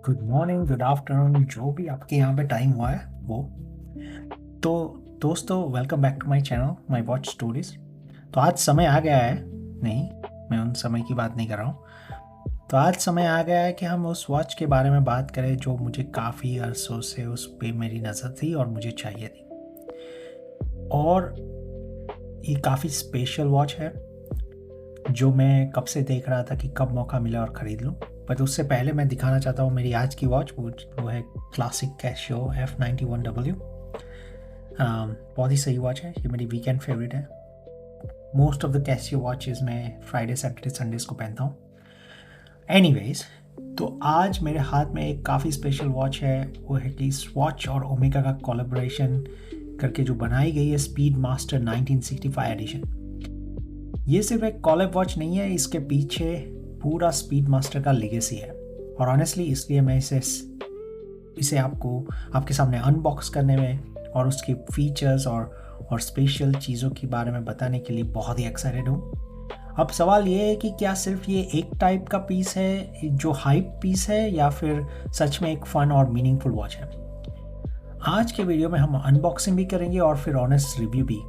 Good morning, good afternoon, जो भी आपके यहाँ पे टाइम हुआ है वो। तो दोस्तों, welcome back to my channel my watch stories. तो आज समय आ गया है, नहीं, मैं उन समय की बात नहीं कर रहा हूँ। तो आज समय आ गया है कि हम उस वॉच के बारे में बात करें जो मुझे काफ़ी अरसों से उस पे मेरी नज़र थी और मुझे चाहिए थी। और ये काफ़ी स्पेशल वॉच है जो मैं कब से देख रहा था कि कब मौका मिला और ख़रीद लूँ। बट उससे पहले मैं दिखाना चाहता हूँ मेरी आज की वॉच, वो है क्लासिक कैसियो F91W। बहुत ही सही वॉच है, ये मेरी वीकेंड फेवरेट है। Most of the Casio watches मैं फ्राइडे सैटरडे संडेज को पहनता हूँ। एनीवेज, तो आज मेरे हाथ में एक काफ़ी स्पेशल वॉच है। वो है कि स्वॉच और ओमेगा का कोलैबोरेशन करके जो बनाई गई है स्पीड मास्टर 1965 एडिशन। ये सिर्फ एक कॉलर वॉच नहीं है, इसके पीछे पूरा स्पीड मास्टर का लेगेसी है। और ऑनेस्टली इसलिए मैं इसे आपको आपके सामने अनबॉक्स करने में और उसके फीचर्स और स्पेशल चीज़ों के बारे में बताने के लिए बहुत ही एक्साइटेड हूँ। अब सवाल ये है कि क्या सिर्फ ये एक टाइप का पीस है जो हाइप पीस है, या फिर सच में एक फन और मीनिंगफुल वॉच है। आज के वीडियो में हम अनबॉक्सिंग भी करेंगे और फिर ऑनेस्ट रिव्यू भी।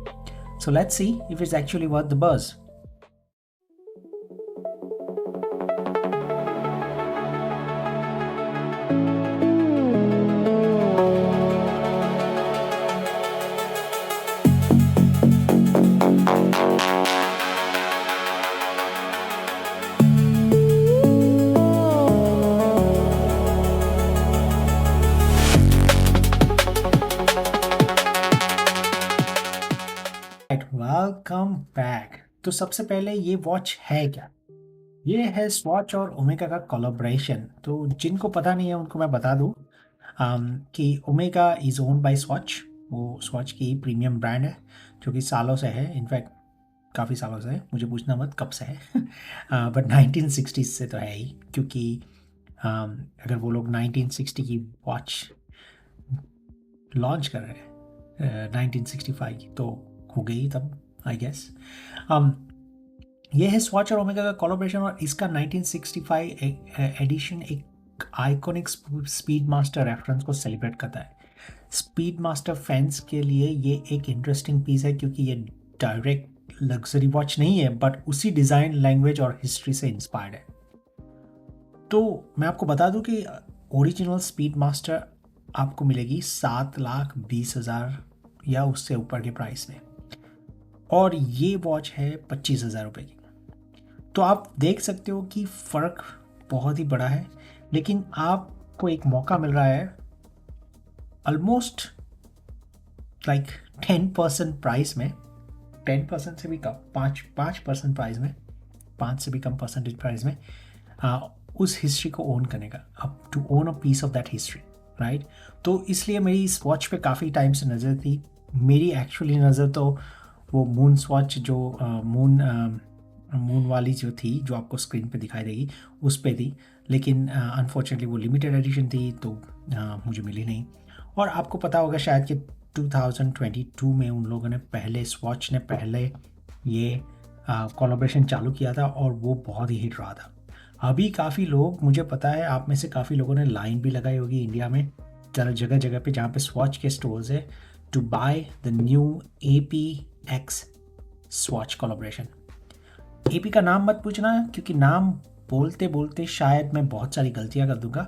So let's see if it's actually worth the buzz. Welcome back. तो सबसे पहले ये वॉच है क्या? ये है स्वॉच और ओमेगा का कोलैबोरेशन। तो जिनको पता नहीं है उनको मैं बता दूं कि omega is owned by swatch. वो स्वॉच की प्रीमियम ब्रांड है जो कि सालों से है, इनफैक्ट काफ़ी सालों से है, मुझे पूछना मत कब से है। बट 1960 से तो है ही, क्योंकि अगर वो लोग 1960 की वॉच लॉन्च कर रहे हैं 1965 की, तो हो गई तब आई गेस। ये है स्वॉच और ओमेगा का कोलैबोरेशन, और इसका 1965 एडिशन एक आइकॉनिक स्पीड मास्टर रेफरेंस को सेलिब्रेट करता है। स्पीड मास्टर फैंस के लिए ये एक इंटरेस्टिंग पीस है क्योंकि ये डायरेक्ट लग्जरी वॉच नहीं है, बट उसी डिज़ाइन, लैंग्वेज और हिस्ट्री से इंस्पायर्ड है। तो मैं आपको बता दूं कि ओरिजिनल स्पीड मास्टर आपको मिलेगी 7,20,000 या उससे ऊपर के प्राइस में, और ये वॉच है 25,000 रुपये की। तो आप देख सकते हो कि फ़र्क बहुत ही बड़ा है, लेकिन आपको एक मौका मिल रहा है ऑलमोस्ट लाइक 10% प्राइस में, 10% से भी कम, 5% प्राइस में, 5 से भी कम परसेंटेज प्राइस में उस हिस्ट्री को ओन करने का, अब to own a piece of that history, right. तो इसलिए मेरी इस वॉच पे काफ़ी टाइम से नज़र थी। मेरी एक्चुअली नज़र तो वो मून स्वॉच जो मून वाली जो थी, जो आपको स्क्रीन पे दिखाई देगी, उस पे थी, लेकिन अनफॉर्चुनेटली वो लिमिटेड एडिशन थी, तो मुझे मिली नहीं। और आपको पता होगा शायद कि 2022 में उन लोगों ने स्वॉच ने पहले ये कोलैबोरेशन चालू किया था और वो बहुत ही हिट रहा था। अभी काफ़ी लोग, मुझे पता है आप में से काफ़ी लोगों ने लाइन भी लगाई होगी इंडिया में जगह जगह पे जहाँ पे स्वॉच के स्टोर्स है, to buy the new APX Swatch collaboration. AP का नाम मत पूछना क्योंकि नाम बोलते बोलते शायद मैं बहुत सारी गलतियाँ कर दूंगा,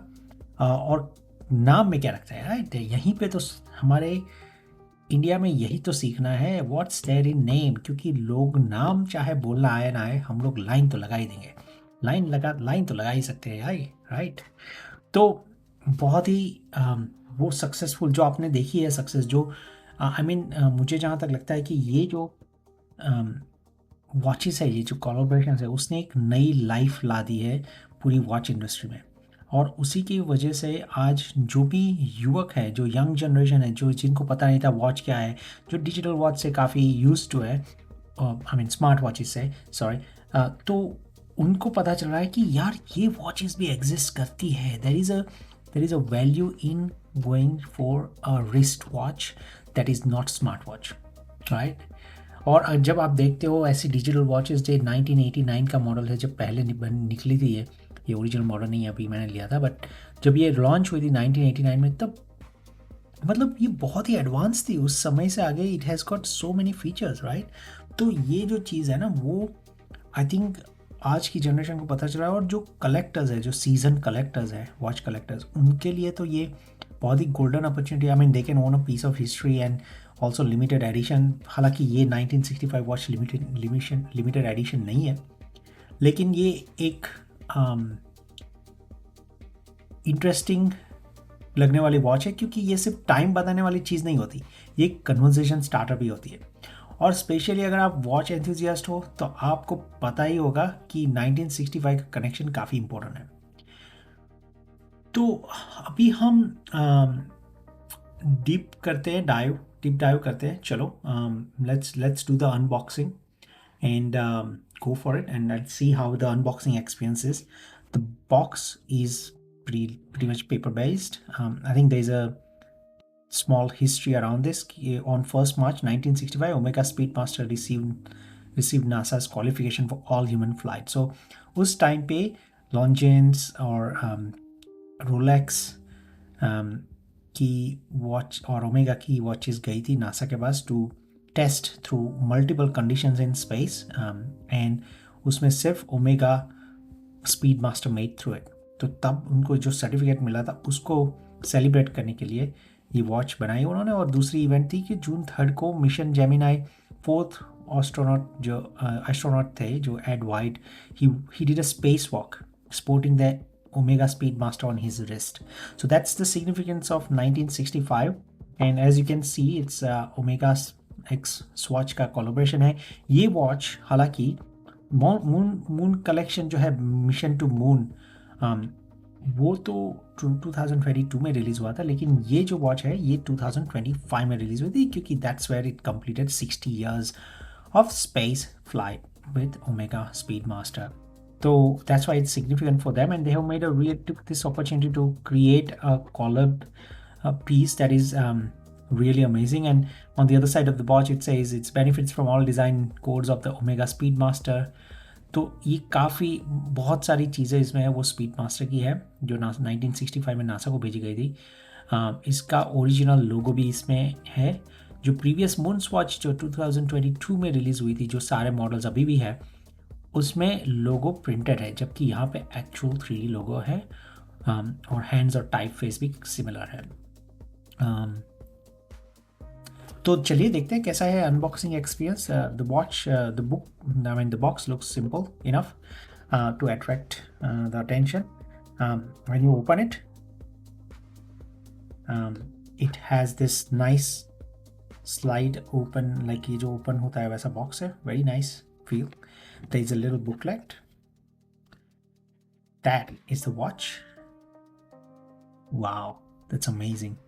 और नाम में क्या रखता है, राइट। यहीं पे तो हमारे इंडिया में यही तो सीखना है, व्हाट्स देयर इन नेम, क्योंकि लोग नाम चाहे बोलना आए ना आए, हम लोग लाइन तो लगा ही देंगे। लाइन तो लगा ही सकते हैं यार, राइट। तो बहुत ही वो सक्सेसफुल जो आपने देखी है सक्सेस, जो आई मीन मुझे जहाँ तक लगता है कि ये जो वॉचेस है, ये जो कोलैबोरेशन है, उसने एक नई लाइफ ला दी है पूरी वॉच इंडस्ट्री में। और उसी की वजह से आज जो भी युवक है, जो यंग जनरेशन है, जो जिनको पता नहीं था वॉच क्या है, जो डिजिटल वॉच से काफ़ी यूज टू है, आई मीन स्मार्ट वॉचेस से, सॉरी, तो उनको पता चल रहा है कि यार ये वॉचेस भी एग्जिस्ट करती है। There is a value in going for a wrist watch that is not smart watch, right. और जब आप देखते हो ऐसी डिजिटल वॉचेस जो 1989 का मॉडल है, जब पहले निकली थी, ये ओरिजिनल मॉडल नहीं अभी मैंने लिया था, बट जब ये लॉन्च हुई थी 1989 में, तब मतलब ये बहुत ही एडवांस थी उस समय से आगे. It has got so many features, right. तो ये जो चीज़ है ना, वो आई थिंक आज की जनरेशन को पता चला है. और जो कलेक्टर्स है, जो सीजन कलेक्टर्स हैं, वॉच कलेक्टर्स, उनके लिए तो ये बहुत ही golden opportunity. I mean they can own a piece of history and also limited edition. हालांकि ये 1965 वॉच लिमिटेड एडिशन नहीं है, लेकिन ये एक इंटरेस्टिंग लगने वाली वॉच है, क्योंकि ये सिर्फ टाइम बताने वाली चीज़ नहीं होती, ये एक कन्वर्सेशन स्टार्टर भी होती है. और स्पेशली अगर आप वॉच एंथुजियास्ट हो तो आपको पता ही होगा कि 1965 का कनेक्शन काफ़ी इंपॉर्टेंट है. तो अभी हम डीप डाइव करते हैं. चलो, let's do the unboxing and go for it, and let's see how the unboxing experience is. The box is pretty much paper based. I think there's a small history around this. On 1st March 1965, Omega Speedmaster received NASA's qualification for all human flight. So उस time पे Longines और Rolex की watch और Omega की watches गई थी NASA के पास to test through multiple conditions in space, and उसमें सिर्फ Omega Speedmaster made through it. तो तब उनको जो सर्टिफिकेट मिला था उसको सेलिब्रेट करने के लिए ये वॉच बनाई उन्होंने. और दूसरी इवेंट थी कि जून 3 को मिशन जेमिनाई 4th एस्ट्रोनॉट थे जो Ed White, he did a space walk sporting the Omega Speedmaster on his wrist. So that's the significance of 1965, and as you can see, it's Omega X Swatch का collaboration है. ये watch हालांकि moon collection जो है, mission to moon, वो तो 2022 में release हुआ था, लेकिन ये जो वॉच है ये 2025 में रिलीज़ हुई थी, क्योंकि that's where it completed 60 years of space flight with Omega Speedmaster. So that's why it's significant for them, and they have took this opportunity to create a collab piece that is really amazing. And on the other side of the watch it says its benefits from all design codes of the Omega Speedmaster. तो ये काफ़ी बहुत सारी चीज़ें इसमें है वो Speedmaster की है जो 1965 में नासा को भेजी गई थी. इसका ओरिजिनल लोगो भी इसमें है. जो प्रीवियस मून वॉच जो 2022 में रिलीज़ हुई थी, जो सारे मॉडल्स अभी भी है, उसमें लोगो प्रिंटेड है, जबकि यहाँ पे एक्चुअल 3D लोगो है. और हैंड्स और टाइप फेस भी सिमिलर है. तो चलिए देखते हैं कैसा है unboxing experience. The box looks simple enough to attract the attention. When you open it, it has this nice slide open, like ये जो ओपन होता है वैसा बॉक्स है. Very nice feel. There is a little booklet. That is the watch. Wow, that's amazing.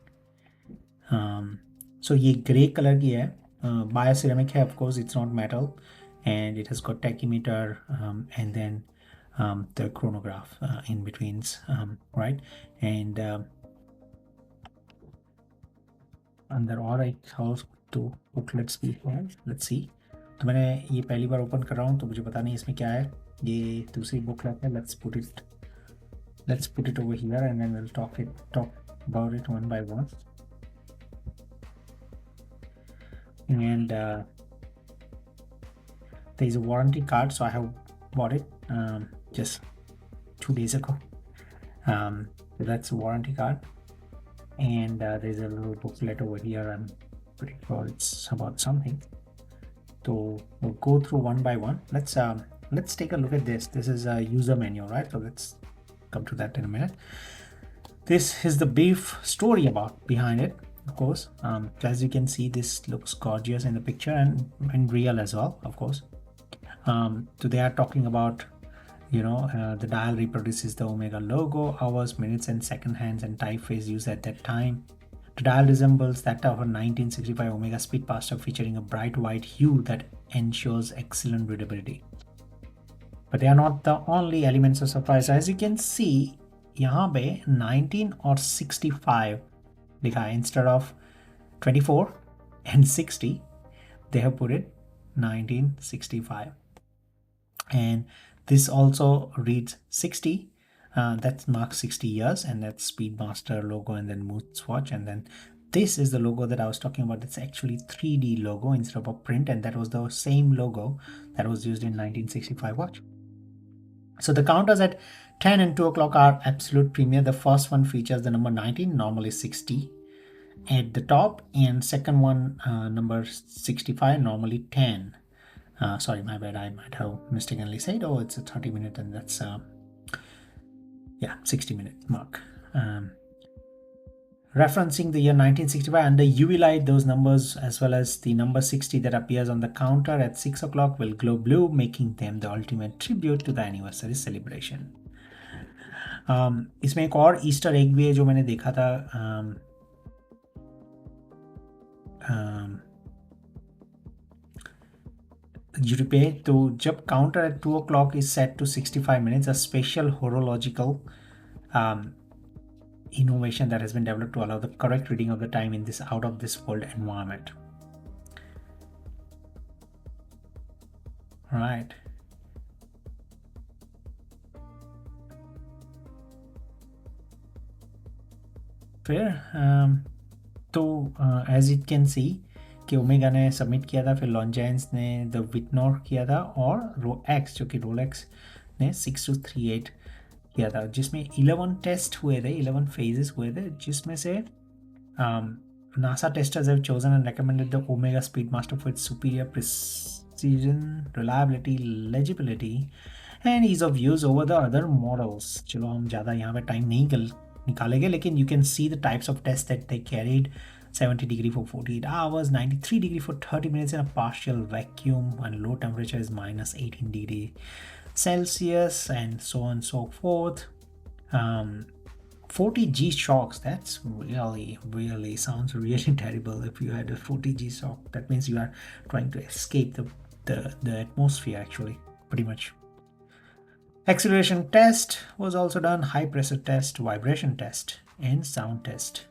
So ये grey color की है, bioceramic है, of course it's not metal, and it has got tachymeter and then the chronograph in betweens, right? And अंदर और एक house तो booklets भी है. Let's see. तो मैंने ये पहली बार ओपन कर रहा हूँ तो मुझे पता नहीं इसमें क्या है. ये दूसरी बुकलेट है. Let's put it over here and then will talk about it one by one. And there is a warranty card, so I have bought it just 2 days ago. So that's a warranty card, and there's a little booklet over here. I'm pretty sure it's about something. So we'll go through one by one. Let's take a look at this. This is a user manual, right? So let's come to that in a minute. This is the brief story behind it, of course. As you can see, this looks gorgeous in the picture and real as well, of course. So they are talking about, the dial reproduces the Omega logo, hours, minutes, and second hands and typeface used at that time. The dial resembles that of a 1965 Omega Speedmaster, featuring a bright white hue that ensures excellent readability. But they are not the only elements of surprise. As you can see, यहाँ पे 19 और 65 लिखा है. Instead of 24 and 60, they have put it 1965. And this also reads 60 That marks 60 years, and that's Speedmaster logo, and then Moods watch, and then this is the logo that I was talking about. It's actually 3D logo instead of a print, and that was the same logo that was used in 1965 watch. So the counters at 10 and 2 o'clock are absolute premier. The first one features the number 19, normally 60 at the top, and second one, number 65, normally 10. Sorry, my bad, I might have mistakenly said, oh, it's a 30-minute, and that's 60-minute mark. Referencing the year 1965, under UV light, those numbers as well as the number 60 that appears on the counter at 6 o'clock will glow blue, making them the ultimate tribute to the anniversary celebration. इसमें एक और Easter egg भी है जो मैंने देखा था YouTube पे. तो जब counter eight 2 o'clock is set to 65 minutes, a special horological innovation that has been developed to allow the correct reading of the time in this out of this world environment. Right. फिर तो as it can see कि omega ने submit किया था, फिर लॉन्जाइंस ने the विटनोर किया था, और रोएक्स जो कि रोलेक्स ने 6238 किया था, जिसमें 11 टेस्ट हुए थे, 11 फेजेस हुए थे, जिसमें से NASA testers have chosen and recommended the Omega Speedmaster for its superior precision, reliability, legibility and ease of use over the other models. चलो हम ज़्यादा यहाँ पे टाइम नहीं निकालेंगे, लेकिन you can see the types of tests that they carried. 70 degree for 48 hours, 93 degree for 30 minutes in a partial vacuum, and low temperature is minus 18 degree Celsius, and so on and so forth. 40 G shocks, that's really sounds really terrible. If you had a 40 G shock, that means you are trying to escape the atmosphere, actually, pretty much. Acceleration test was also done, high pressure test, vibration test, and sound test.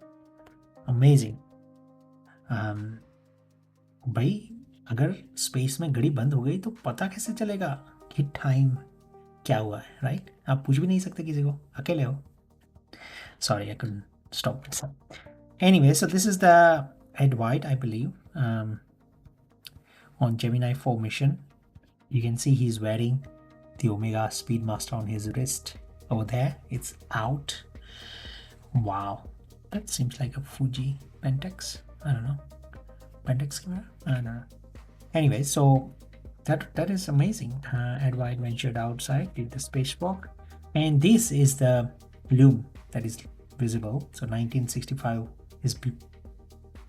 Amazing. भाई अगर space में घड़ी बंद हो गई तो पता कैसे चलेगा कि टाइम क्या हुआ है, राइट? आप पूछ भी नहीं सकते किसी को, अकेले हो. Sorry, I couldn't stop it. Anyway, so this is the Ed White, I believe, on Gemini 4 mission. You can see he's wearing the Omega Speedmaster on his wrist over there. It's out. Wow, that seems like a Fuji Pentax. I don't know. Pentax camera? I don't know. Anyway, so that is amazing. Ed White ventured outside, did the spacewalk, and this is the lume that is visible. So 1965 is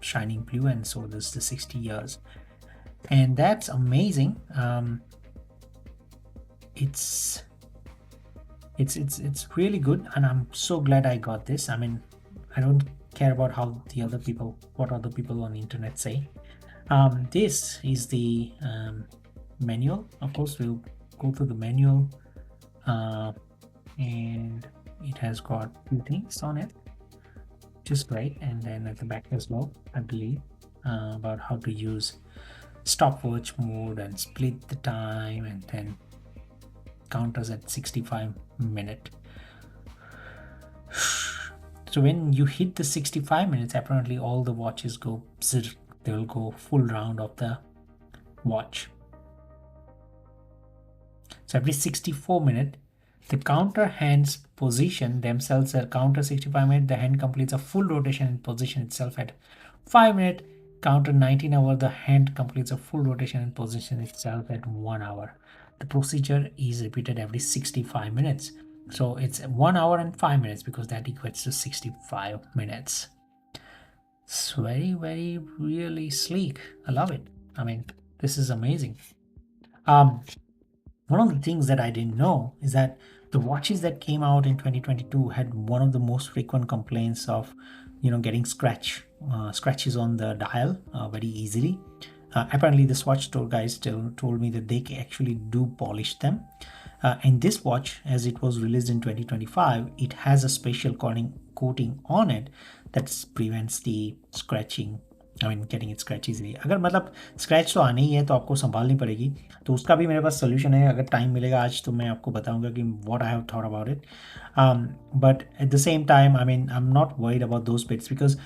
shining blue, and so this is the 60 years, and that's amazing. It's really good, and I'm so glad I got this. I mean, I don't care about what other people on the internet say. This is the manual. Of course, we'll go through the manual, and it has got two things on it, just great. And then at the back as well, I believe, about how to use stopwatch mode and split the time, and then counters at 65 minutes. So when you hit the 65 minutes, apparently all the watches go zzzz, they will go full round of the watch. So every 64 minutes, the counter hands position themselves at counter 65 minutes, the hand completes a full rotation and position itself at 5 minutes. Counter 19 hour, the hand completes a full rotation and position itself at 1 hour. The procedure is repeated every 65 minutes. So it's 1 hour and 5 minutes, because that equates to 65 minutes. It's very, very, really sleek. I love it. I mean, this is amazing. One of the things that I didn't know is that the watches that came out in 2022 had one of the most frequent complaints of, getting scratches on the dial very easily. Apparently, the Swatch store guys told me that they actually do polish them. And this watch, as it was released in 2025, it has a special coating on it that prevents the scratching I mean getting it scratch easily. अगर मतलब scratch तो आनी ही है तो आपको संभालनी पड़ेगी, तो उसका भी मेरे पास सोल्यूशन है। अगर टाइम मिलेगा आज तो मैं आपको बताऊंगा कि what I have thought about it. But at the same time I mean I am not worried about those bits, because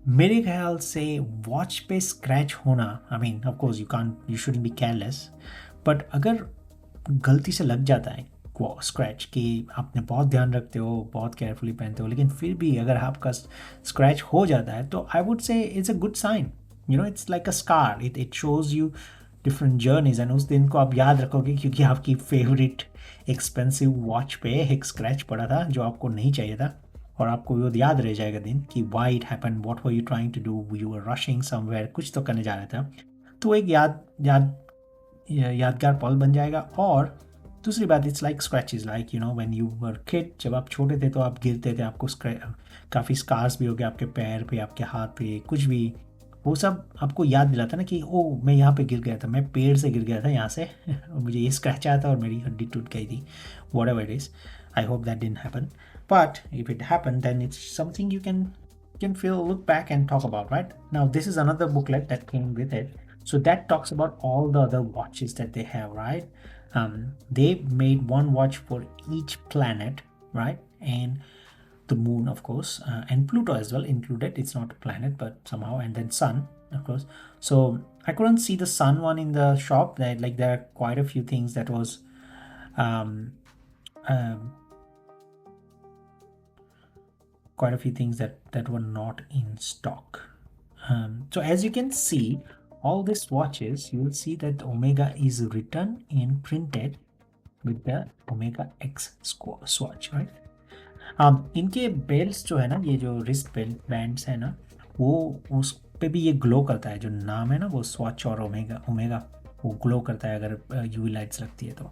मेरे ख्याल से वॉच पे स्क्रैच होना, I mean of course you shouldn't be careless, but अगर गलती से लग जाता है स्क्रैच कि आपने बहुत ध्यान रखते हो, बहुत केयरफुली पहनते हो, लेकिन फिर भी अगर आपका स्क्रैच हो जाता है तो I would say it's a good sign. It's like a scar, it shows you different journeys, and उस दिन को आप याद रखोगे क्योंकि आपकी फेवरेट एक्सपेंसिव वॉच पे एक स्क्रैच पड़ा था जो आपको नहीं चाहिए था, और आपको वो याद रह जाएगा दिन कि why it happen, what were you trying to do, you were rushing somewhere, कुछ तो करने जा रहा था। तो एक यादगार पल बन जाएगा। और दूसरी बात, it's like scratches, like when you were kid, जब आप छोटे थे तो आप गिरते थे, आपको काफ़ी स्कार्स भी हो गए आपके पैर पे, आपके हाथ पे, कुछ भी, वो सब आपको याद दिलाता ना कि ओ मैं यहाँ पे गिर गया था, मैं पेड़ से गिर गया था यहाँ से और मुझे ये स्क्रैच आया था और मेरी हड्डी टूट गई थी, whatever it is. I hope that didn't happen, but if it happen then it's something you can feel look back and talk about, right? Now this is another booklet that came with it, so that talks about all the other watches that they have, right? They made one watch for each planet, right? And the moon, of course, and Pluto as well included. It's not a planet but somehow, and then sun, of course. So I couldn't see the sun one in the shop. That like there are quite a few things that was um, um, quite a few things that were not in stock. So as you can see, all these watches, you will see that Omega is written and printed with the Omega X swatch, right? इनके belts जो है ना, ये जो wrist belt bands है ना, वो उस पे भी ये ग्लो करता है, जो नाम है ना वो स्वॉच और ओमेगा ओमेगा, वो ग्लो करता है अगर यूवी लाइट्स लगती है तो।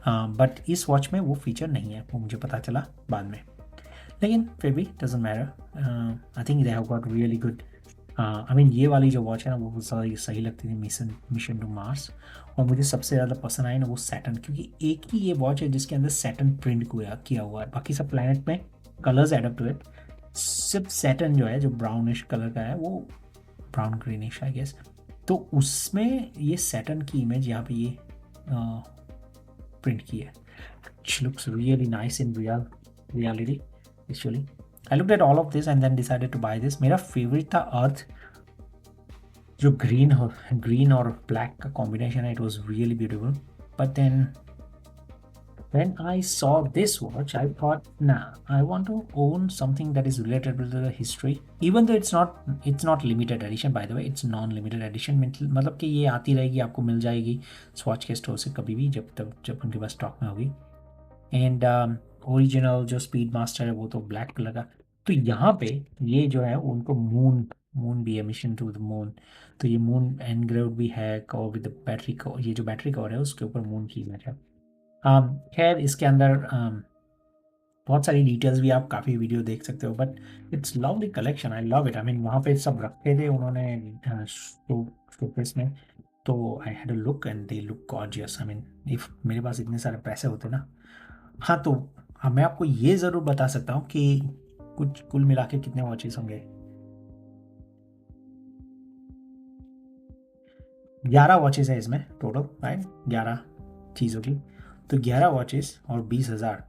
बट इस वॉच में वो फीचर नहीं है, वो मुझे पता चला बाद में, लेकिन फिर भी doesn't matter. I think they have got really good, I mean ये वाली जो वॉच है ना वो सही लगती थी, मिशन टू मार्स। और मुझे सबसे ज़्यादा पसंद आई ना वो सैटर्न, क्योंकि एक ही ये वॉच है जिसके अंदर सैटर्न प्रिंट किया हुआ है, बाकी सब प्लैनेट में कलर्स एडप्ट हुए, सिर्फ सैटर्न जो है जो ब्राउनिश कलर का है, वो ब्राउन ग्रीनिश आई गेस, तो उसमें ये सैटर्न की इमेज यहाँ पे ये प्रिंट की है, which looks really nice in reality actually. I looked at all of this and then decided to buy this. मेरा फेवरेट था अर्थ, जो ग्रीन और ब्लैक का कॉम्बिनेशन है, it was really beautiful. But then when I saw this watch, I thought, nah, I want to own something that is related to the history, even though it's not limited edition, by the way, it's non-limited edition, मतलब कि ये आती रहेगी, आपको मिल जाएगी swatch के store से कभी भी, जब उनके पास स्टॉक में होगी। एंड ओरिजिनल जो स्पीड मास्टर है वो तो ब्लैक कलर का, तो यहाँ पे ये जो है उनको मून भी है, मिशन टू द मून, तो ये मून एनग्रेव्ड भी है कवर विद बैटरी को, ये जो बैटरी कवर है उसके ऊपर मून की इमेज है। खैर इसके अंदर बहुत सारी डिटेल्स भी आप काफ़ी वीडियो देख सकते हो, but it's lovely collection, I love it. I mean वहाँ पे सब रखे थे उन्होंने शोकेस में, तो I had a look and they look gorgeous. I mean if मेरे पास इतने सारे पैसे होते ना, हाँ तो मैं आपको ये ज़रूर बता सकता हूँ कि कुछ कुल मिला के कितने वॉचेस होंगे। 11 वॉचेस है इसमें टोटल, राइट, 11 चीज़ों की, तो 11 वॉचेस और 20,000,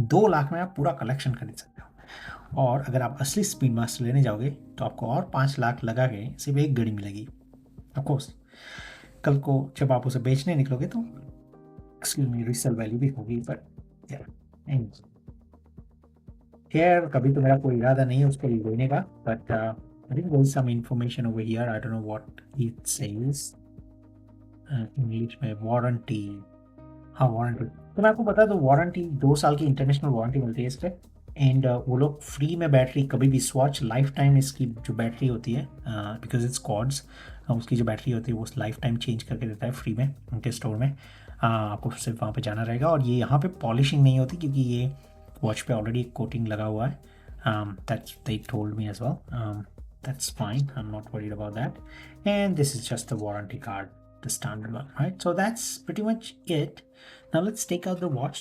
2 लाख में आप पूरा कलेक्शन खरीद सकते हो। और अगर आप असली स्पीड मास्टर लेने जाओगे तो आपको और 5 लाख लगा के सिर्फ एक घड़ी मिलेगी। ऑफकोर्स कल को जब आप उसे बेचने निकलोगे तो एक्सक्यूज मी रीसेल वैल्यू भी होगी, बट खैर कभी तो मेरा कोई इरादा नहीं है उसको लेने का, but I think there is some information over here, I don't know what it says English में, वारंटी, हाँ वारंटी, तो मैं आपको बता दूँ वारंटी 2 साल की इंटरनेशनल वारंटी मिलती है इस पर, एंड वो लोग फ्री में बैटरी कभी भी स्वॉच लाइफ टाइम, इसकी जो बैटरी होती है बिकॉज इट्स कॉर्ड्स, उसकी जो बैटरी होती है वो लाइफ टाइम चेंज करके देता है फ्री में उनके स्टोर में। आपको सिर्फ वहाँ पे जाना रहेगा, और ये यहाँ पे पॉलिशिंग नहीं होती क्योंकि ये वॉच पे ऑलरेडी एक कोटिंग लगा हुआ है, that's they told me as well, that's fine, I am not worried about that, and this is just the warranty card, the standard one, right? So that's pretty much it. Now let's take out the watch.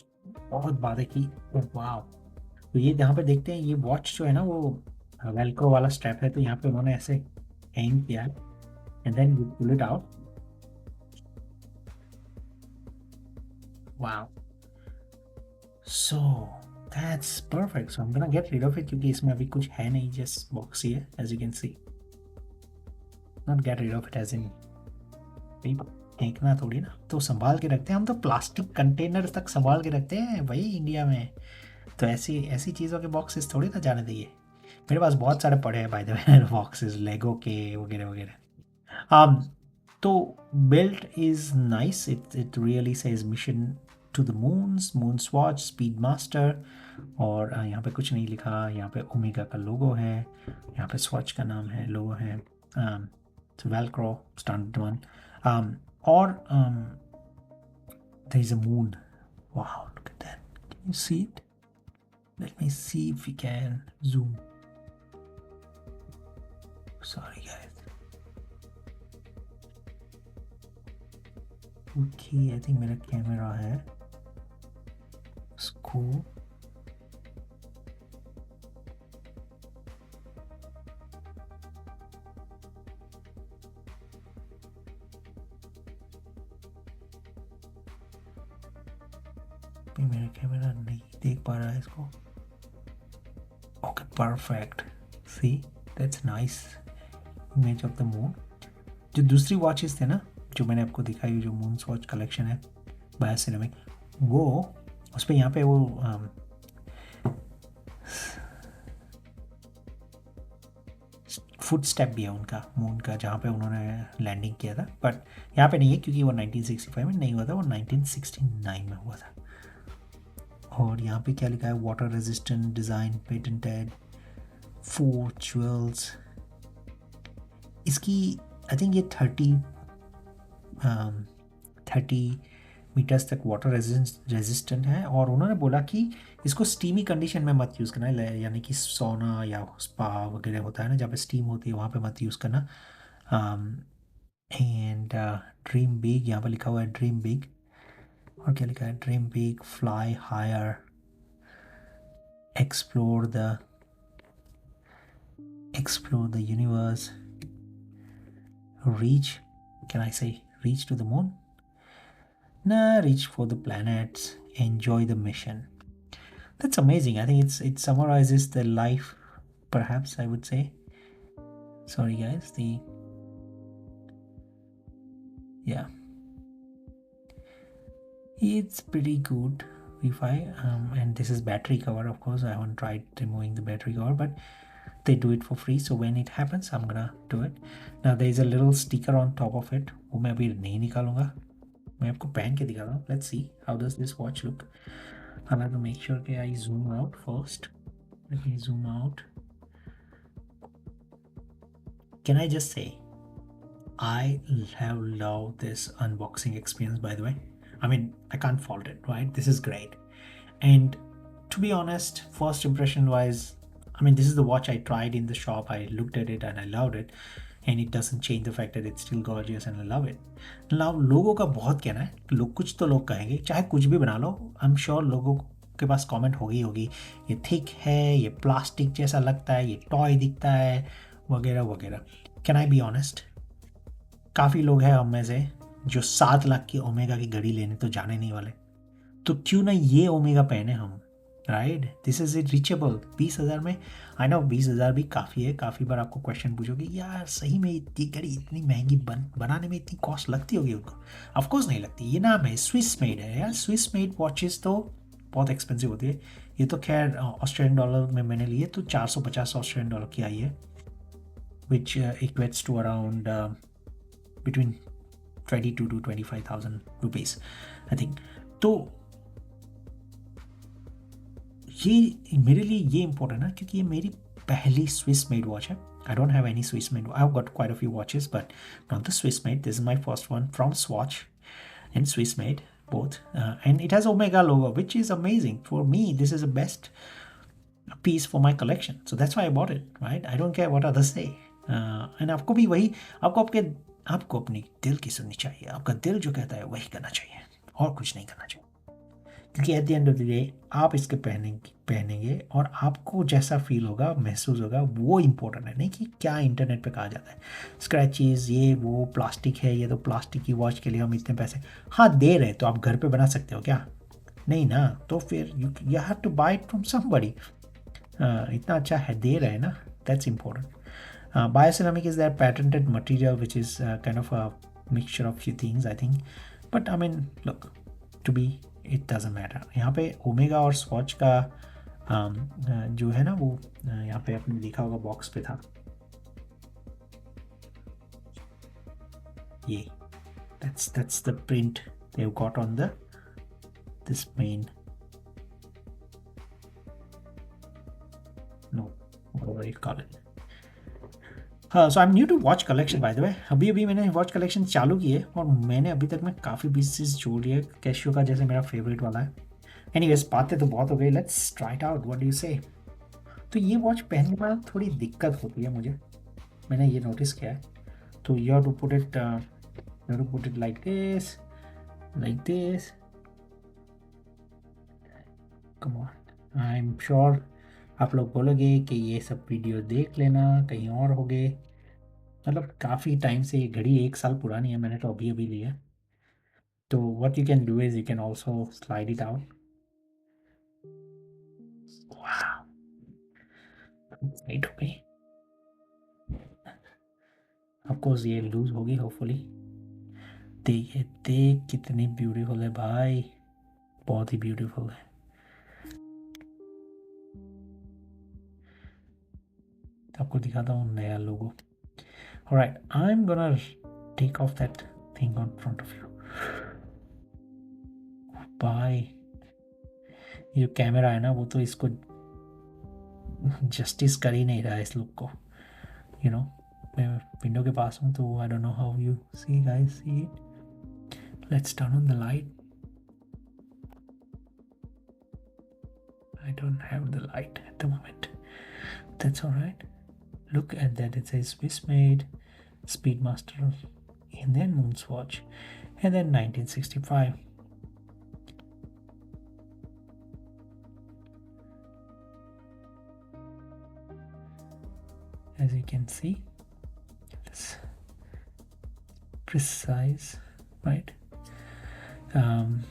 बहुत बातें की, वाह, तो ये यहाँ पे देखते हैं, ये वॉच जो है ना वो वेलक्रो वाला स्ट्रैप है, तो यहाँ पे उन्होंने ऐसे hang किया है, and then you pull it out. Wow. So that's perfect. So I'm gonna get rid of it क्योंकि इसमें अभी कुछ है नहीं, just box ही है, as you can see. Not get rid of it as in फेंकना थोड़ी ना, तो संभाल के रखते हैं हम, तो प्लास्टिक कंटेनर तक संभाल के रखते हैं भाई इंडिया में, तो ऐसी ऐसी चीज़ों के बॉक्सेस थोड़ी ना जाने दिए। मेरे पास बहुत सारे पड़े हैं by the way boxes Lego के वगैरह वगैरह। तो built is nice, it really says mission to the moon Swatch Speedmaster, और यहाँ पे कुछ नहीं लिखा, यहाँ पे ओमेगा का लोगो है, यहाँ पे स्वॉच का नाम है, लोगो है, वेलक्रो स्टैंडर्ड वन, और there is a moon. Wow, look at that. Can you see it? Let me see if we can zoom. Sorry guys. Okay, I think मेरा कैमरा है उसको मेरा कैमरा नहीं देख पा रहा है इसको। Okay perfect, see that's nice image of the moon. जो दूसरी वॉचेस थे ना जो मैंने आपको दिखाई, जो मून वॉच कलेक्शन है बायोसिनेमिक, वो उस पर यहाँ पे वो फुट स्टेप भी है उनका मून का, जहाँ पे उन्होंने लैंडिंग किया था, बट यहाँ पे नहीं है क्योंकि वो 1965 में नहीं हुआ था, वो 1969 में हुआ था। और यहाँ पे क्या लिखा है, water resistant design patented 4 jewels. इसकी आई थिंक ये 30 मीटर्स तक वाटर रेजिस्टेंट है, और उन्होंने बोला कि इसको स्टीमी कंडीशन में मत यूज़ करना है, यानी कि सोना या स्पा वगैरह होता है ना जहाँ पे स्टीम होती है, वहाँ पे मत यूज़ करना। एंड ड्रीम बिग, यहाँ पर लिखा हुआ है ड्रीम बिग, और क्या लिखा है, dream big, fly higher, explore the universe, reach, can I say reach to the moon? Nah, reach for the planets, enjoy the mission. That's amazing. I think it summarizes the life, perhaps I would say. Sorry guys, yeah, it's pretty good Wi-Fi, and this is battery cover. Of course I haven't tried removing the battery cover, but they do it for free, so when it happens I'm gonna do it. Now there is a little sticker on top of it, वो मैं अभी नहीं निकालूंगा, मैं आपको पहन के दिखाता हूँ। Let's see how does this watch look. I'll have to make sure that I zoom out first. Let me zoom out. Can I just say I have loved this unboxing experience, by the way. I mean, I can't fault it, right? This is great. And to be honest, first impression wise, I mean, this is the watch I tried in the shop. I looked at it and I loved it. And it doesn't change the fact that it's still gorgeous and I love it. Now, लोगों का बहुत कहना है, लोग कुछ तो लोग कहेंगे, चाहे कुछ भी बना लो, I'm sure लोगों के पास कमेंट होगी, ये थिक है, ये प्लास्टिक जैसा लगता है, ये टॉय दिखता है, वगैरह वगैरह। Can I be honest? काफ़ी लोग हैं हम में से जो 7 लाख की ओमेगा की घड़ी लेने तो जाने नहीं वाले, तो क्यों ना ये ओमेगा पहने हम, right? This is it reachable 20,000 में। आई नो 20,000 भी काफ़ी है। काफ़ी बार आपको क्वेश्चन पूछोगे यार सही में इतनी घड़ी इतनी महंगी बनाने में इतनी कॉस्ट लगती होगी उनको? ऑफकोर्स नहीं लगती, ये नाम है स्विस मेड है यार। स्विस मेड वॉचेस तो बहुत एक्सपेंसिव होती है। ये तो खैर ऑस्ट्रेलियन डॉलर में मैंने लिए तो 450 ऑस्ट्रेलियन डॉलर की आई है, which equates to around between 22 to 25,000 rupees I think. तो ये मेरे लिए ये इंपॉर्टेंट है क्योंकि ये मेरी पहली स्विस मेड वॉच है। I don't have any Swiss made, I have got quite a few watches but not the Swiss made. This is my first one from swatch and Swiss made both, and it has Omega logo, which is amazing. For me, this is the best piece for my collection, so that's why I bought it, right? I don't care what others say, and आपको भी वही, आपको अपनी दिल की सुननी चाहिए। आपका दिल जो कहता है वही करना चाहिए और कुछ नहीं करना चाहिए, क्योंकि at the end of the day आप इसके पहनने की पहनेंगे और आपको जैसा फील होगा, महसूस होगा, वो इम्पोर्टेंट है, नहीं कि क्या इंटरनेट पे कहा जाता है स्क्रैचेस ये वो, प्लास्टिक है ये, तो प्लास्टिक की वॉच के लिए हम इतने पैसे, हाँ दे रहे तो आप घर पे बना सकते हो क्या? नहीं ना, तो फिर you have to buy it from somebody. इतना अच्छा है दे रहे हैं ना, that's important. Bioceramic is their patented material, which is kind of a mixture of few things, I think. But I mean, look, to be, it doesn't matter. यहाँ पे omega और स्वॉच का जो है ना वो यहाँ पे आपने देखा होगा बॉक्स पे था ये, that's the print they've got on the this main, no, whatever you call it. हाँ, so I am new to watch collection by the way. अभी अभी मैंने वॉच कलेक्शन चालू की है और मैंने अभी तक में काफ़ी पीसेस जोड़ लिए. कैशियो का जैसे मेरा फेवरेट वाला है. एनीवेज बातें तो बहुत हो गई, let's try it out, what do you से. तो ये वॉच पहनने में थोड़ी दिक्कत होती है मुझे, मैंने ये नोटिस किया है. तो you have to put it like this. Come on, I am sure आप लोग बोलोगे कि ये सब वीडियो देख लेना, कहीं और हो गए. मतलब काफ़ी टाइम से, ये घड़ी 1 साल पुरानी है, मैंने तो अभी अभी ली है. तो what you can do is you can also slide it out. Right हो गई. ऑफकोर्स ये लूज होगी होपफुली. देखिए देख कितनी ब्यूटीफुल है भाई, बहुत ही ब्यूटीफुल है. आपको दिखाता हूँ नया logo. Alright, I am gonna take off that thing on front of you. भाई ये जो कैमरा है ना वो तो इसको जस्टिस कर ही नहीं रहा है इस लुक को. यू नो, मैं विंडो के पास हूँ तो I don't know how you see guys see it. Let's turn on the light. I don't have the light at the moment. That's all right. Look at that. It says Swissmade, Speedmaster, and then Moonswatch, and then 1965. As you can see, it's precise, right? And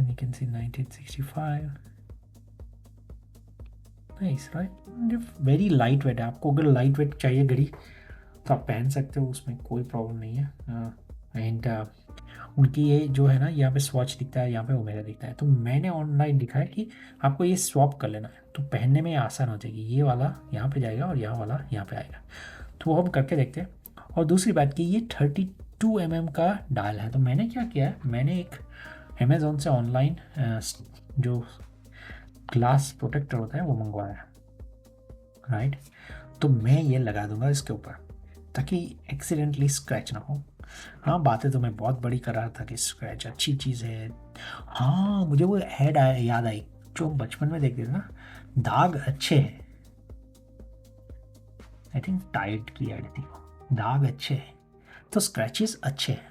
you can see 1965. Nice, right? Very light weight है. आपको अगर light weight चाहिए घड़ी तो आप पहन सकते हो, उसमें कोई प्रॉब्लम नहीं है. एंड उनकी ये जो है ना, यहाँ पे स्वॉच दिखता है, यहाँ पे ओमेगा दिखता है. तो मैंने ऑनलाइन दिखा है कि आपको ये स्वैप कर लेना है तो पहनने में आसान हो जाएगी. ये वाला यहाँ पे जाएगा और यहाँ वाला यहाँ पे आएगा. तो वो हम करके देखते हैं. और दूसरी बात कि ये 32 mm का डायल है. तो मैंने क्या किया है, मैंने एक अमेज़ॉन से ऑनलाइन जो ग्लास प्रोटेक्टर होता है वो मंगवाया है. राइट, तो मैं ये लगा दूंगा इसके ऊपर ताकि एक्सीडेंटली स्क्रैच ना हो. हाँ, बातें तो मैं बहुत बड़ी कर रहा था कि स्क्रैच अच्छी चीज़ है. हाँ, मुझे वो ऐड याद आई जो बचपन में देखते थे ना, दाग अच्छे हैं. आई थिंक टाइड की ऐड थी, दाग अच्छे हैं तो स्क्रैचेस अच्छे हैं.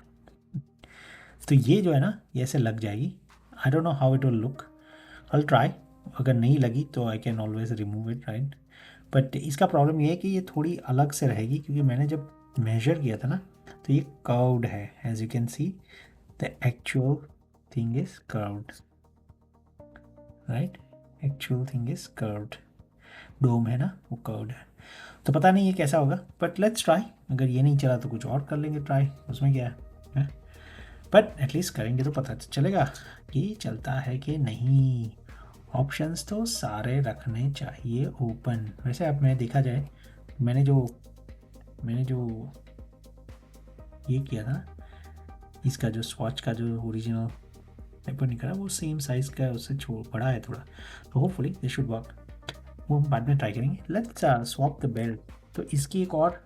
तो ये जो है ना, ये ऐसे लग जाएगी. आई don't know how it will look, I try. अगर नहीं लगी तो I can always remove it, right. But इसका प्रॉब्लम ये है कि ये थोड़ी अलग से रहेगी क्योंकि मैंने जब मेजर किया था ना तो ये कर्व्ड है. As you can see the actual thing is curved, right. Actual thing is curved. Dome है ना वो कर्व्ड है. तो पता नहीं ये कैसा होगा, बट लेट्स ट्राई. अगर ये नहीं चला तो कुछ और कर लेंगे ट्राई, उसमें क्या है. बट एटलीस्ट करेंगे तो पता चलेगा कि चलता है कि नहीं. ऑप्शंस तो सारे रखने चाहिए ओपन. वैसे अब मैं देखा जाए, मैंने जो ये किया था, इसका जो स्वॉच का जो ओरिजिनल पेपर निकला वो सेम साइज़ का है, उससे बड़ा है थोड़ा. तो होपफुली दिस शुड वर्क. वो हम बाद में ट्राई करेंगे. Let's swap the belt. तो इसकी एक और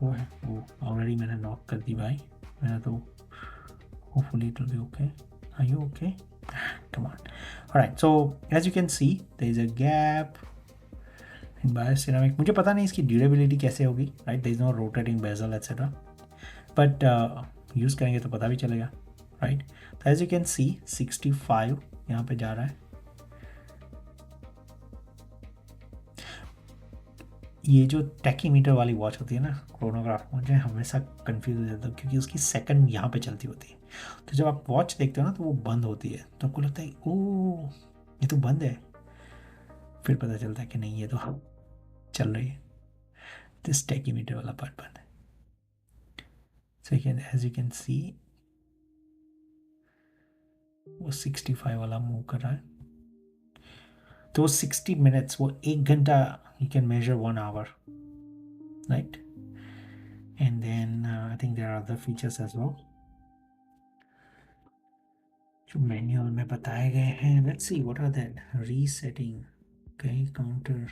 वो है, वो ऑलरेडी मैंने लॉक कर दी भाई. मैंने तो hopefully it will be okay. Are you okay? Come on. All right, so as you can see there is a gap in bioceramic. मुझे पता नहीं इसकी ड्यूरेबिलिटी कैसे होगी, right. there is no rotating bezel etc. But use करेंगे तो पता भी चलेगा, राइट। तो एज यू कैन सी 65 यहाँ पे जा रहा है। ये जो टैकीमीटर वाली वॉच होती है ना, क्रोनोग्राफ, मुझे हमेशा कंफ्यूज हो जाता है क्योंकि उसकी सेकंड यहाँ पे चलती होती है। तो जब आप वॉच देखते हो ना तो वो बंद होती है, तो आपको लगता है ओ ये तो बंद है, फिर पता चलता है कि नहीं ये तो चल रही है। दिस टैकीमीटर वाला पार्ट बंद है। So as you can see वो 65 वाला मूव कर रहा है। तो 60 मिनट्स, वो 1 घंटा, you can measure 1 hour, right? And then I think there are other features as well जो मैनुअल में बताए गए हैं। Let's see what are that. Resetting, कहीं काउंटर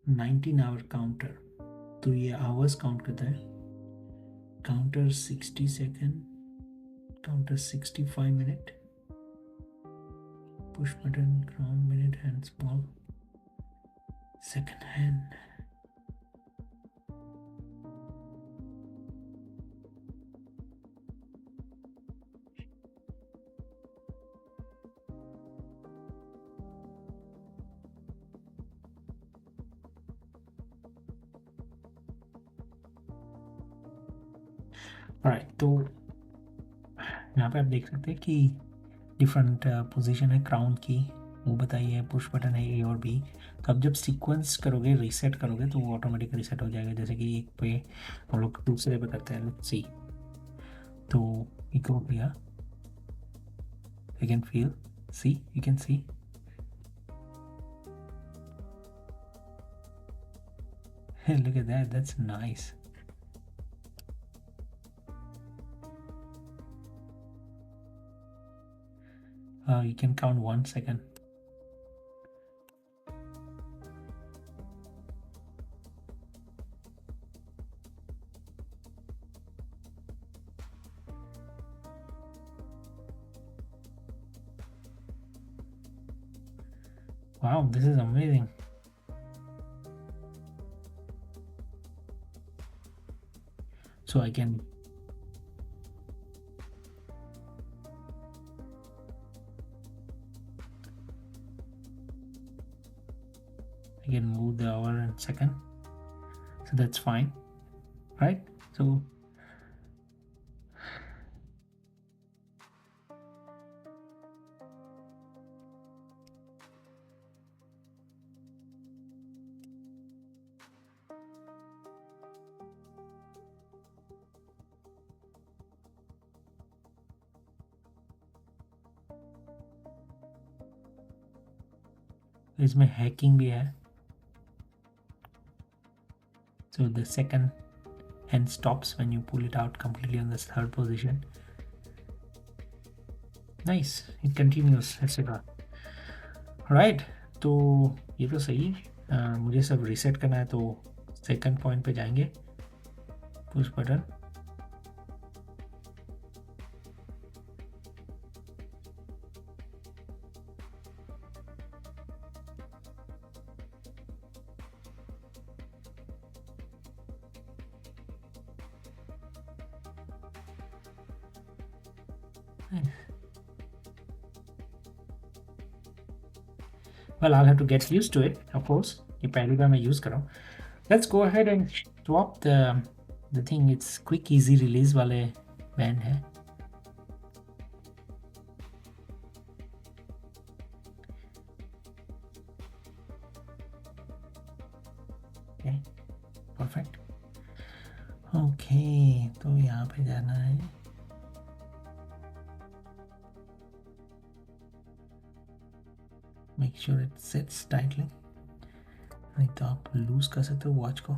19 hour काउंटर, तो ये आवर्स काउंट करता है। Counter 60 second, counter 65 minute, push button, ground, minute hand, small, second hand. Right, तो यहाँ पे आप देख सकते हैं कि डिफरेंट पोजीशन है क्राउन की, वो बताइए, पुश बटन है ए और बी। तो आप जब सीक्वेंस करोगे, रीसेट करोगे, तो वो ऑटोमेटिक रीसेट हो जाएगा। जैसे कि एक पे हम लोग दूसरे पे करते हैं, लेट्स सी। तो एक हो गया, you can feel, see, you can see, look at that, that's nice. You can count 1 second. Wow, this is amazing. So I can move the hour and second, so that's fine, right? So इसमें hacking भी है। So the second hand stops when you pull it out completely on the third position. Nice, it continues, etc. Right, तो ये तो सही है। मुझे सब रीसेट करना है, तो सेकंड पॉइंट पे जाएंगे, push button, well I'll have to get used to it, of course, ये पहली बार मैं यूज़ कर रहा हूँ। Let's go ahead and swap the thing. It's quick easy release वाले बैंड है। Okay, perfect. Okay, तो यहाँ पे जाना है, make sure it sits tightly, नहीं तो आप लूज कर सकते हो वॉच को।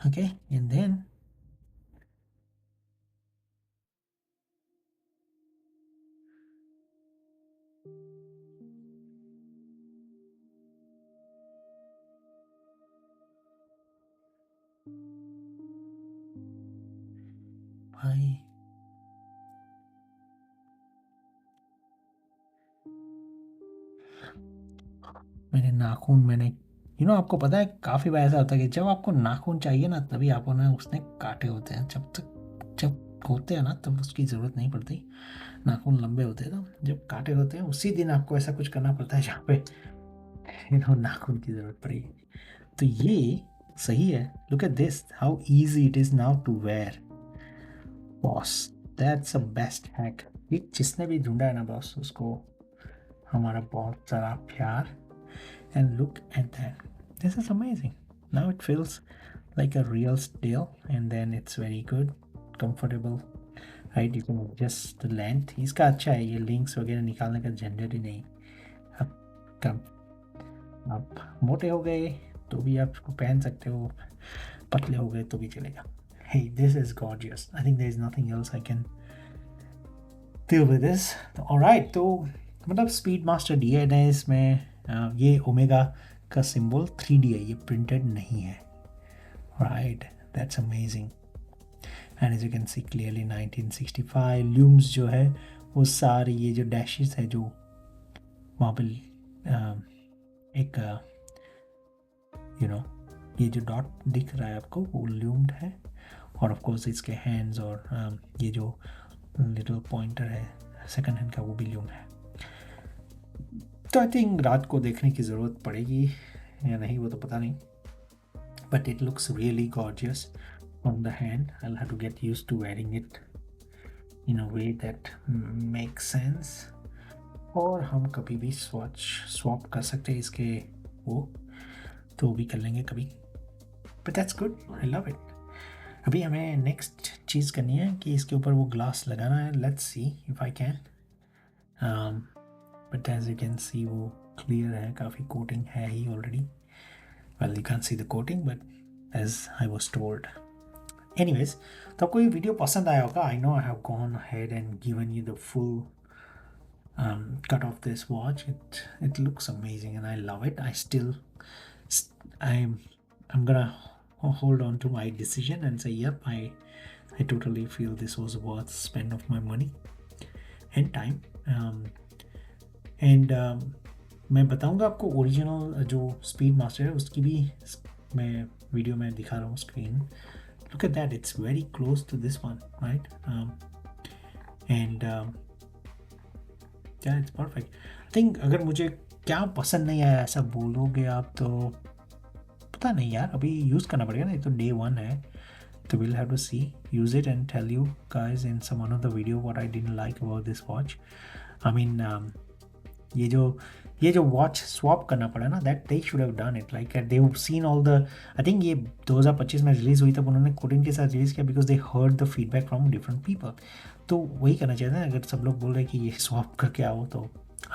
Okay, and then भाई मेरे नाखून, मैंने आपको पता है काफ़ी बार ऐसा होता है कि जब आपको नाखून चाहिए ना, तभी आपको ना उसने काटे होते हैं। जब होते हैं ना तब उसकी ज़रूरत नहीं पड़ती, नाखून लंबे होते हैं, तो जब काटे होते हैं उसी दिन आपको ऐसा कुछ करना पड़ता है जहाँ पे नाखून की ज़रूरत पड़ेगी। तो ये सही है। Look at this, how easy it is now to wear. Boss, that's a best hack. ये जिसने भी ढूंढा है ना बॉस, उसको हमारा बहुत सारा प्यार। And look at that, this is amazing. Now it feels like a real steel, and then it's very good, comfortable, right? You can adjust the length. इसका अच्छा है, ये लिंक्स वगैरह निकालने का झंझट ही नहीं। अब कम आप मोटे हो गए तो भी आप इसको पहन सकते हो, पतले हो गए तो भी चलेगा। Hey, this is gorgeous. I think there is nothing else I can deal with this. तो alright, तो मतलब स्पीड मास्टर डी है इसमें। ये ओमेगा का सिंबल 3D है, ये प्रिंटेड नहीं है। Right, that's amazing. And as you can see clearly 1965 looms जो है वो सारी ये जो डैशेस है जो वहाँ पे एक ये जो डॉट दिख रहा है आपको वो loomed है, और ऑफ कोर्स इसके हैंड्स और ये जो लिटिल पॉइंटर है सेकंड हैंड का वो भी loomed है। तो आई थिंक रात को देखने की ज़रूरत पड़ेगी या नहीं वो तो पता नहीं, but it looks really gorgeous on the hand. I'll have to get used to wearing it in a way that makes sense. और हम कभी भी swap कर सकते हैं इसके, वो तो भी कर लेंगे कभी, but that's good, I love it. अभी हमें नेक्स्ट चीज़ करनी है कि इसके ऊपर वो ग्लास लगाना है। Let's see if I can. But as you can see वो clear है, काफ़ी coating है ही already. Well, you can't see the coating, but as I was told. Anyways, तो आपको ये वीडियो पसंद आया होगा। I know I have gone ahead and given you the full cut of this watch. It looks amazing and I love it. I'm gonna hold on to my decision and say, yep, I totally feel this was worth spend of my money and time. मैं बताऊंगा आपको original जो speed master है उसकी भी मैं video में दिखा रहा हूँ screen. Look at that, it's very close to this one, right? And क्या इट्स परफेक्ट। आई थिंक अगर मुझे क्या पसंद नहीं आया ऐसा बोलोगे आप तो पता नहीं यार, अभी यूज़ करना पड़ेगा ना, ये तो डे 1 है, तो we'll have to see, use it and tell you guys in some one of the video what I didn't like about this watch. I mean, ये जो वॉच स्वैप करना पड़ा ना, that they should have done it, like they have seen all the, I think ये 2025 में release हुई तब उन्होंने कोडिंग के साथ रिलीज़ किया because they heard the feedback from different people. तो वही करना चाहिए था, अगर सब लोग बोल रहे हैं कि ये स्वैप करके आओ तो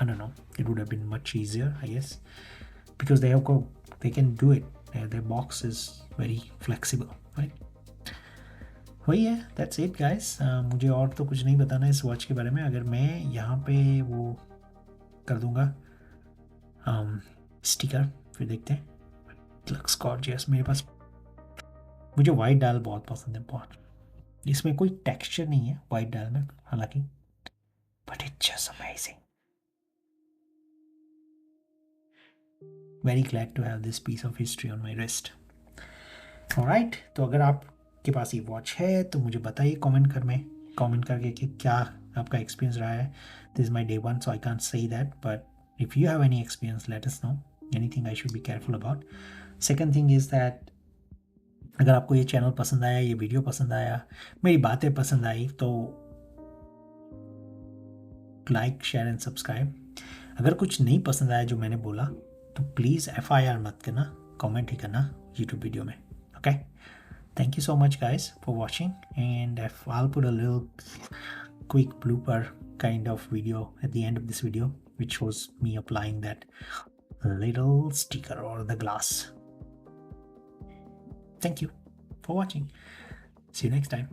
I don't know, it would have been much easier I guess, because they can do it, their box is very flexible, right? वही है, दैट्स इट गाइस। मुझे और तो कुछ नहीं बताना इस वॉच के बारे में। अगर मैं यहाँ पे वो कर दूंगा स्टिकर, फिर देखते हैं। Looks gorgeous. मेरे पास, मुझे वाइट डायल बहुत पसंद है, बहुत। इसमें कोई टेक्सचर नहीं है वाइट डायल में हालांकि, but it's just amazing. Very glad to have this piece of history on my wrist. Alright, तो अगर आपके पास ये वॉच है तो मुझे बताइए कमेंट करके कि क्या आपका एक्सपीरियंस रहा है। This is my day 1 so I can't say that, but if you have any experience let us know, anything I should be careful about. Second thing is that अगर आपको ये चैनल पसंद आया, ये वीडियो पसंद आया, मेरी बातें पसंद आई तो लाइक, शेयर एंड सब्सक्राइब। अगर कुछ नहीं पसंद आया जो मैंने बोला तो प्लीज़ FIR मत करना, कमेंट ही करना यूट्यूब वीडियो में, okay? Thank you so much guys for watching, and I'll put a little quick blooper kind of video at the end of this video which shows me applying that little sticker or the glass. Thank you for watching. See you next time.